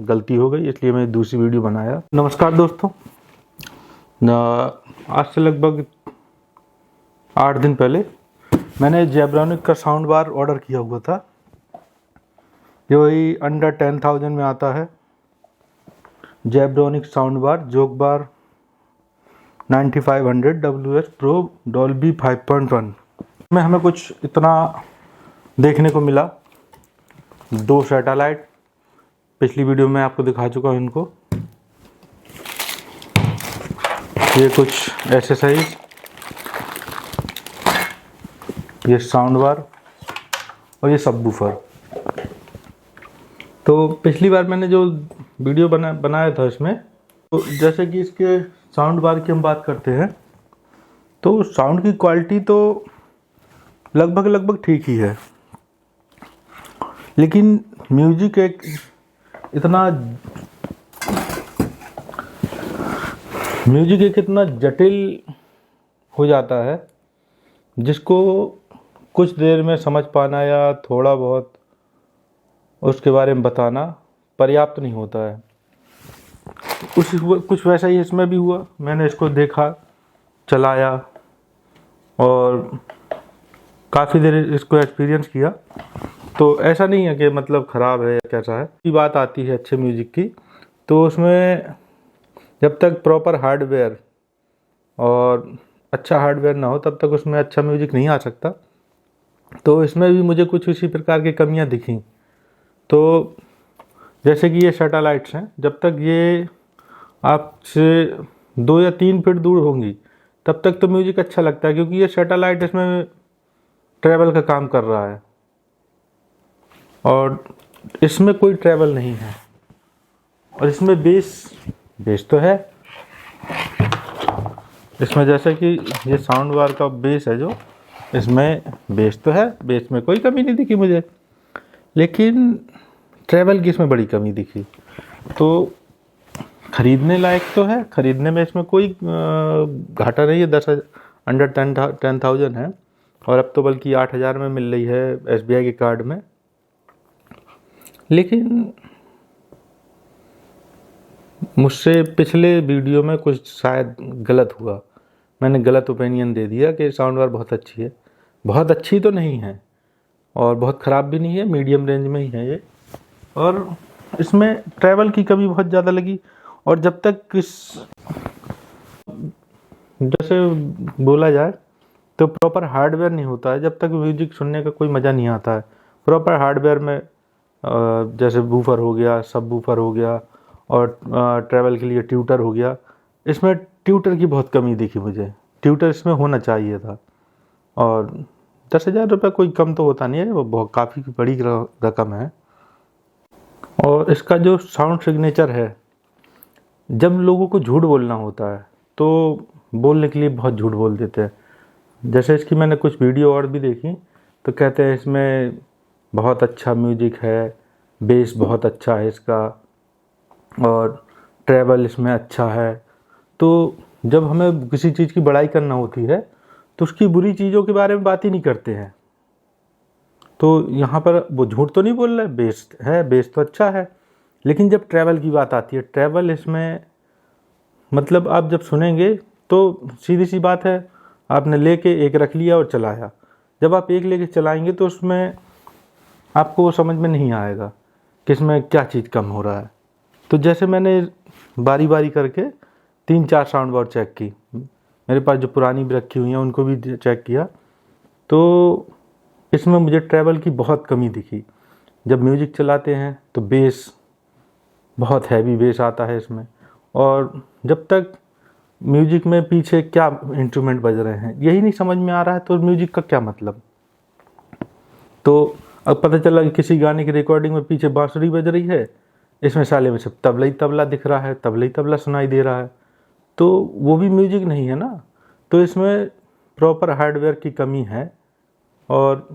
गलती हो गई, इसलिए मैं दूसरी वीडियो बनाया। नमस्कार दोस्तों, आज से लगभग 8 दिन पहले मैंने जेब्रॉनिक का साउंड बार ऑर्डर किया हुआ था, जो वही अंडर 10,000 में आता है। जेब्रॉनिक साउंड बार जोक बार 9500 WS प्रो डॉल्बी 5.1 में हमें कुछ इतना देखने को मिला। 2 सैटेलाइट, पिछली वीडियो में आपको दिखा चुका हूँ इनको। ये कुछ एक्सेसरीज, ये साउंड बार और ये सबवूफर। तो पिछली बार मैंने जो वीडियो बनाया था इसमें, तो जैसे कि इसके साउंड बार की हम बात करते हैं तो साउंड की क्वालिटी तो लगभग ठीक ही है, लेकिन म्यूजिक एक इतना जटिल हो जाता है जिसको कुछ देर में समझ पाना या थोड़ा बहुत उसके बारे में बताना पर्याप्त नहीं होता है। कुछ वैसा ही इसमें भी हुआ। मैंने इसको देखा, चलाया और काफ़ी देर इसको एक्सपीरियंस किया, तो ऐसा नहीं है कि मतलब ख़राब है या कैसा है। ये बात आती है अच्छे म्यूजिक की, तो उसमें जब तक प्रॉपर हार्डवेयर और अच्छा हार्डवेयर ना हो तब तक उसमें अच्छा म्यूजिक नहीं आ सकता। तो इसमें भी मुझे कुछ इसी प्रकार की कमियां दिखी। तो जैसे कि ये सैटेलाइट्स हैं, जब तक ये आपसे 2 या 3 फीट दूर होंगी तब तक तो म्यूजिक अच्छा लगता है, क्योंकि ये सैटेलाइट इसमें ट्रैवल का काम कर रहा है और इसमें कोई ट्रैवल नहीं है। और इसमें बेस तो है इसमें, जैसे कि ये साउंड बार का बेस है, जो इसमें बेस तो है, बेस में कोई कमी नहीं दिखी मुझे, लेकिन ट्रैवल की इसमें बड़ी कमी दिखी। तो खरीदने लायक तो है, खरीदने में इसमें कोई घाटा नहीं है। अंडर 10,000 है और अब तो बल्कि 8,000 में मिल रही है SBI के कार्ड में। लेकिन मुझसे पिछले वीडियो में कुछ शायद गलत हुआ, मैंने गलत ओपिनियन दे दिया कि साउंड बार बहुत अच्छी है। बहुत अच्छी तो नहीं है और बहुत ख़राब भी नहीं है, मीडियम रेंज में ही है ये। और इसमें ट्रैवल की कमी बहुत ज़्यादा लगी। और जब तक जैसे बोला जाए तो प्रॉपर हार्डवेयर नहीं होता है, जब तक म्यूजिक सुनने का कोई मज़ा नहीं आता है। प्रॉपर हार्डवेयर में जैसे वूफर हो गया, सब वूफर हो गया और ट्रैवल के लिए ट्यूटर हो गया। इसमें ट्यूटर की बहुत कमी दिखी मुझे, ट्यूटर इसमें होना चाहिए था। और 10,000 रुपये कोई कम तो होता नहीं है, वो बहुत काफ़ी बड़ी रकम है। और इसका जो साउंड सिग्नेचर है, जब लोगों को झूठ बोलना होता है तो बोलने के लिए बहुत झूठ बोल देते हैं। जैसे इसकी मैंने कुछ वीडियो और भी देखी, तो कहते हैं इसमें बहुत अच्छा म्यूजिक है, बेस बहुत अच्छा है इसका और ट्रैवल इसमें अच्छा है। तो जब हमें किसी चीज़ की बड़ाई करना होती है तो उसकी बुरी चीज़ों के बारे में बात ही नहीं करते हैं। तो यहाँ पर वो झूठ तो नहीं बोल रहे, बेस है, बेस तो अच्छा है। लेकिन जब ट्रैवल की बात आती है, ट्रैवल इसमें मतलब आप जब सुनेंगे तो सीधी सी बात है, आपने लेके एक रख लिया और चलाया। जब आप एक लेके चलाएंगे तो उसमें आपको वो समझ में नहीं आएगा कि इसमें क्या चीज़ कम हो रहा है। तो जैसे मैंने बारी बारी करके 3-4 साउंड बार चेक की, मेरे पास जो पुरानी भी रखी हुई हैं उनको भी चेक किया, तो इसमें मुझे ट्रैवल की बहुत कमी दिखी। जब म्यूजिक चलाते हैं तो बेस बहुत हैवी बेस आता है इसमें, और जब तक म्यूजिक में पीछे क्या इंस्ट्रूमेंट बज रहे हैं यही नहीं समझ में आ रहा है, तो म्यूजिक का क्या मतलब। तो अब पता चला कि किसी गाने की रिकॉर्डिंग में पीछे बांसुरी बज रही है, इसमें साले में सब तबला ही तबला दिख रहा है, तबला ही तबला सुनाई दे रहा है, तो वो भी म्यूजिक नहीं है ना। तो इसमें प्रॉपर हार्डवेयर की कमी है। और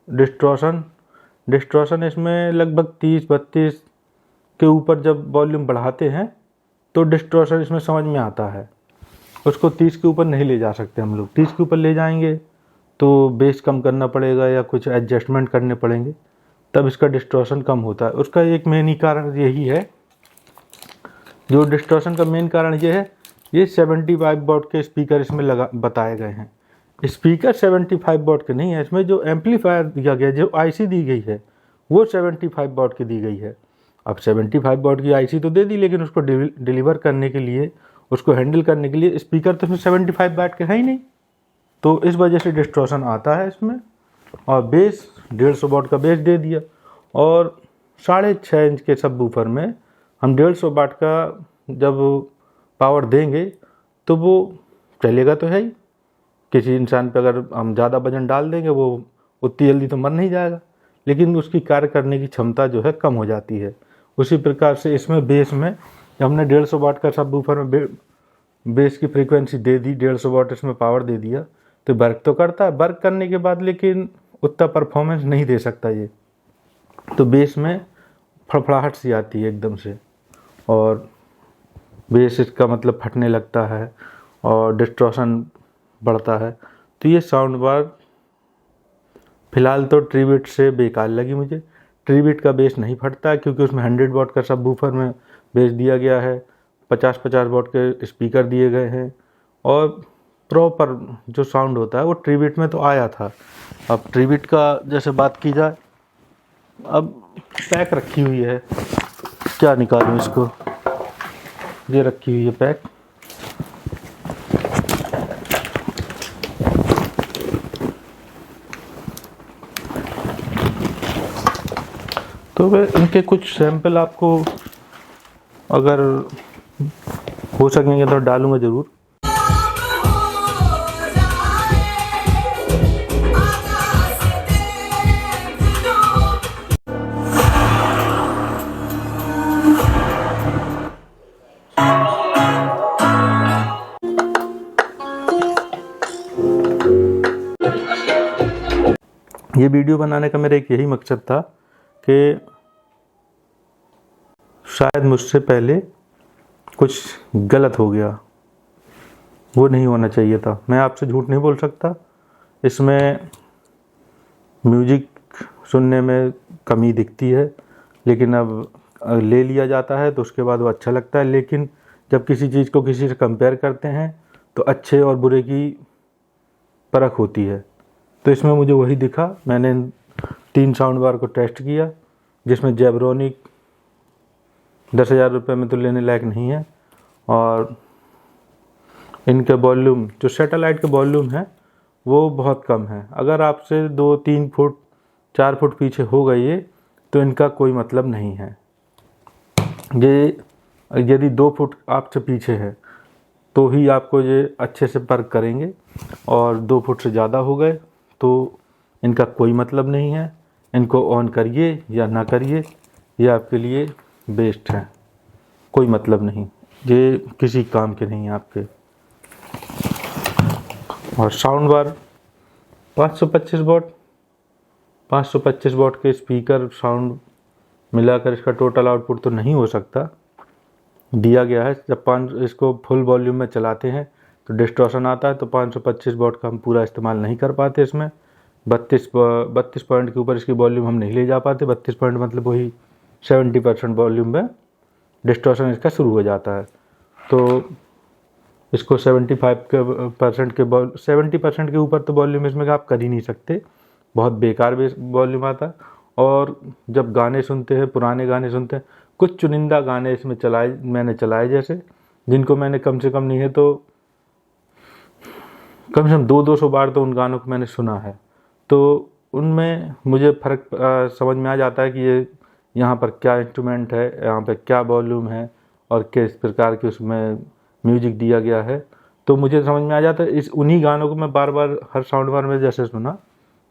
डिस्टॉर्शन इसमें लगभग 30-32 के ऊपर जब वॉल्यूम बढ़ाते हैं तो डिस्टॉर्शन इसमें समझ में आता है। उसको 30 के ऊपर नहीं ले जा सकते हम लोग। 30 के ऊपर ले जाएंगे तो बेस कम करना पड़ेगा या कुछ एडजस्टमेंट करने पड़ेंगे, तब इसका डिस्टॉर्शन कम होता है। उसका एक मेन ही कारण यही है जो डिस्टॉर्शन का मेन कारण ये है, ये 75 वॉट के स्पीकर इसमें बताए गए हैं। स्पीकर 75 वॉट के नहीं है, इसमें जो एम्पलीफायर दिया गया, जो आईसी दी गई है वो 75 वॉट की दी गई है। अब 75 वॉट की आईसी तो दे दी, लेकिन उसको डिलीवर करने के लिए, उसको हैंडल करने के लिए स्पीकर तो इसमें 75 वॉट के है ही नहीं, तो इस वजह से डिस्टॉर्शन आता है इसमें। और बेस 150 वॉट का बेस दे दिया, और 6.5 इंच के सबवूफर में हम 150 वाट का जब पावर देंगे तो वो चलेगा तो है ही। किसी इंसान पे अगर हम ज़्यादा वजन डाल देंगे वो उतनी जल्दी तो मर नहीं जाएगा, लेकिन उसकी कार्य करने की क्षमता जो है कम हो जाती है। उसी प्रकार से इसमें बेस में जब हमने 150 वाट का सबवूफर में बेस की फ्रीक्वेंसी दे दी, 150 वाट इसमें पावर दे दिया, तो वर्क तो करता है, वर्क करने के बाद लेकिन उतना परफॉर्मेंस नहीं दे सकता ये। तो बेस में फड़फड़ाहट सी आती है एकदम से, और बेस इसका मतलब फटने लगता है और डिस्टॉर्शन बढ़ता है। तो ये साउंड बार फिलहाल तो ट्रीबिट से बेकार लगी मुझे। ट्रीबिट का बेस नहीं फटता है क्योंकि उसमें 100 वाट का सबवूफर में बेस दिया गया है, 50-50 वाट के स्पीकर दिए गए हैं, और प्रॉपर जो साउंड होता है वो ट्रीबिट में तो आया था। अब ट्रीबिट का जैसे बात की जाए, अब पैक रखी हुई है, क्या निकालूं इसको, ये रखी हुई है पैक। तो वे इनके कुछ सैंपल आपको अगर हो सकेंगे तो डालूंगा ज़रूर। ये वीडियो बनाने का मेरा एक यही मकसद था कि शायद मुझसे पहले कुछ गलत हो गया, वो नहीं होना चाहिए था। मैं आपसे झूठ नहीं बोल सकता, इसमें म्यूजिक सुनने में कमी दिखती है, लेकिन अब ले लिया जाता है तो उसके बाद वो अच्छा लगता है। लेकिन जब किसी चीज़ को किसी से कंपेयर करते हैं तो अच्छे और बुरे की परख होती है। तो इसमें मुझे वही दिखा। मैंने 3 साउंड बार को टेस्ट किया, जिसमें जेब्रोनिक 10,000 रुपये में तो लेने लायक नहीं है, और इनके वॉल्यूम जो सैटेलाइट के वॉल्यूम है वो बहुत कम है। अगर आपसे 2-3 फुट 4 फुट पीछे हो गई ये, तो इनका कोई मतलब नहीं है। ये यदि 2 फुट आपसे पीछे है तो ही आपको ये अच्छे से परख करेंगे, और 2 फुट से ज़्यादा हो गए तो इनका कोई मतलब नहीं है। इनको ऑन करिए या ना करिए, ये आपके लिए बेस्ट है, कोई मतलब नहीं, ये किसी काम के नहीं है आपके। और साउंड बार 525 वॉट के स्पीकर साउंड मिलाकर इसका टोटल आउटपुट तो नहीं हो सकता, दिया गया है। जब इसको फुल वॉल्यूम में चलाते हैं तो डिस्टॉर्शन आता है, तो 525 वॉट का हम पूरा इस्तेमाल नहीं कर पाते। इसमें 32 पॉइंट के ऊपर इसकी वॉल्यूम हम नहीं ले जा पाते। 32 पॉइंट मतलब वही 70% वॉल्यूम में डिस्टॉर्शन इसका शुरू हो जाता है। तो इसको 70% के ऊपर तो वॉल्यूम इसमें आप कर ही नहीं सकते, बहुत बेकार वॉल्यूम आता है। और जब गाने सुनते हैं, पुराने गाने सुनते हैं, कुछ चुनिंदा गाने इसमें मैंने चलाए जैसे, जिनको मैंने कम से कम नहीं है तो कम से कम 200 बार तो उन गानों को मैंने सुना है। तो उनमें मुझे फ़र्क समझ में आ जाता है कि ये यहाँ पर क्या इंस्ट्रूमेंट है, यहाँ पे क्या वॉल्यूम है, और किस प्रकार के उसमें म्यूजिक दिया गया है। तो मुझे समझ में आ जाता है। उन्हीं गानों को मैं बार बार हर साउंड बार में जैसे सुना,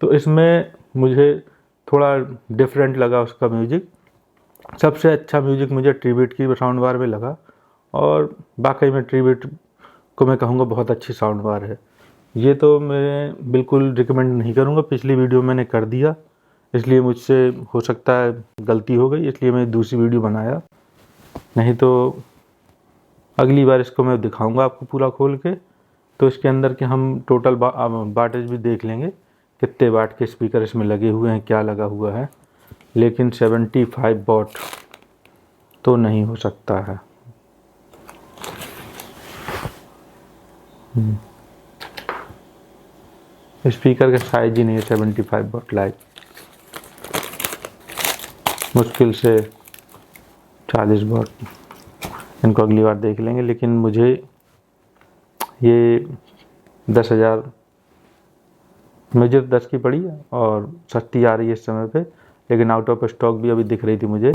तो इसमें मुझे थोड़ा डिफरेंट लगा उसका म्यूजिक। सबसे अच्छा म्यूजिक मुझे ट्रीबिट की साउंड बार में लगा, और वाकई में ट्रीबिट को मैं कहूँगा बहुत अच्छी साउंड बार है। ये तो मैं बिल्कुल रिकमेंड नहीं करूँगा, पिछली वीडियो मैंने कर दिया, इसलिए मुझसे हो सकता है गलती हो गई, इसलिए मैं दूसरी वीडियो बनाया। नहीं तो अगली बार इसको मैं दिखाऊंगा आपको पूरा खोल के, तो इसके अंदर के हम टोटल वाटेज भी देख लेंगे, कितने वाट के स्पीकर इसमें लगे हुए हैं, क्या लगा हुआ है। लेकिन 75 वॉट तो नहीं हो सकता है। स्पीकर का साइज ही नहीं है 75 वॉट लाइट, मुश्किल से 40 वॉट। इनको अगली बार देख लेंगे। लेकिन मुझे ये 10,000 मुझे 10 की पड़ी है और सस्ती आ रही है इस समय पे, लेकिन आउट ऑफ स्टॉक भी अभी दिख रही थी मुझे,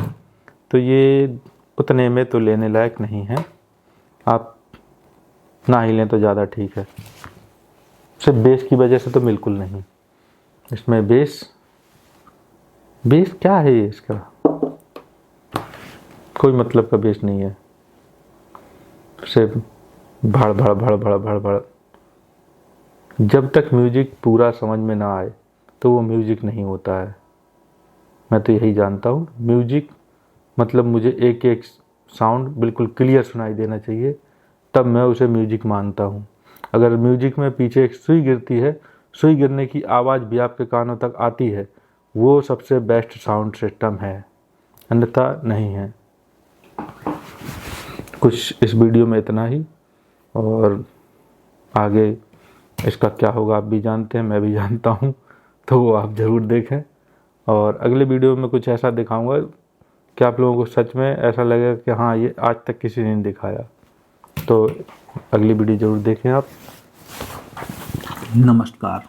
तो ये उतने में तो लेने लायक नहीं है। आप ना ही लें तो ज़्यादा ठीक है। सिर्फ बेस की वजह से तो बिल्कुल नहीं। इसमें बेस क्या है ये, इसका कोई मतलब का बेस नहीं है, सिर्फ भड़ भड़ भड़ भड़ भड़ भड़। जब तक म्यूजिक पूरा समझ में ना आए तो वो म्यूजिक नहीं होता है। मैं तो यही जानता हूँ। म्यूजिक मतलब मुझे एक एक साउंड बिल्कुल क्लियर सुनाई देना चाहिए, तब मैं उसे म्यूजिक मानता हूँ। अगर म्यूजिक में पीछे एक सुई गिरती है, सुई गिरने की आवाज़ भी आपके कानों तक आती है, वो सबसे बेस्ट साउंड सिस्टम है, अन्यथा नहीं है। कुछ इस वीडियो में इतना ही, और आगे इसका क्या होगा आप भी जानते हैं, मैं भी जानता हूँ, तो वो आप ज़रूर देखें। और अगले वीडियो में कुछ ऐसा दिखाऊंगा कि आप लोगों को सच में ऐसा लगेगा कि हाँ, ये आज तक किसी ने नहीं दिखाया। तो अगली वीडियो ज़रूर देखें आप। नमस्कार।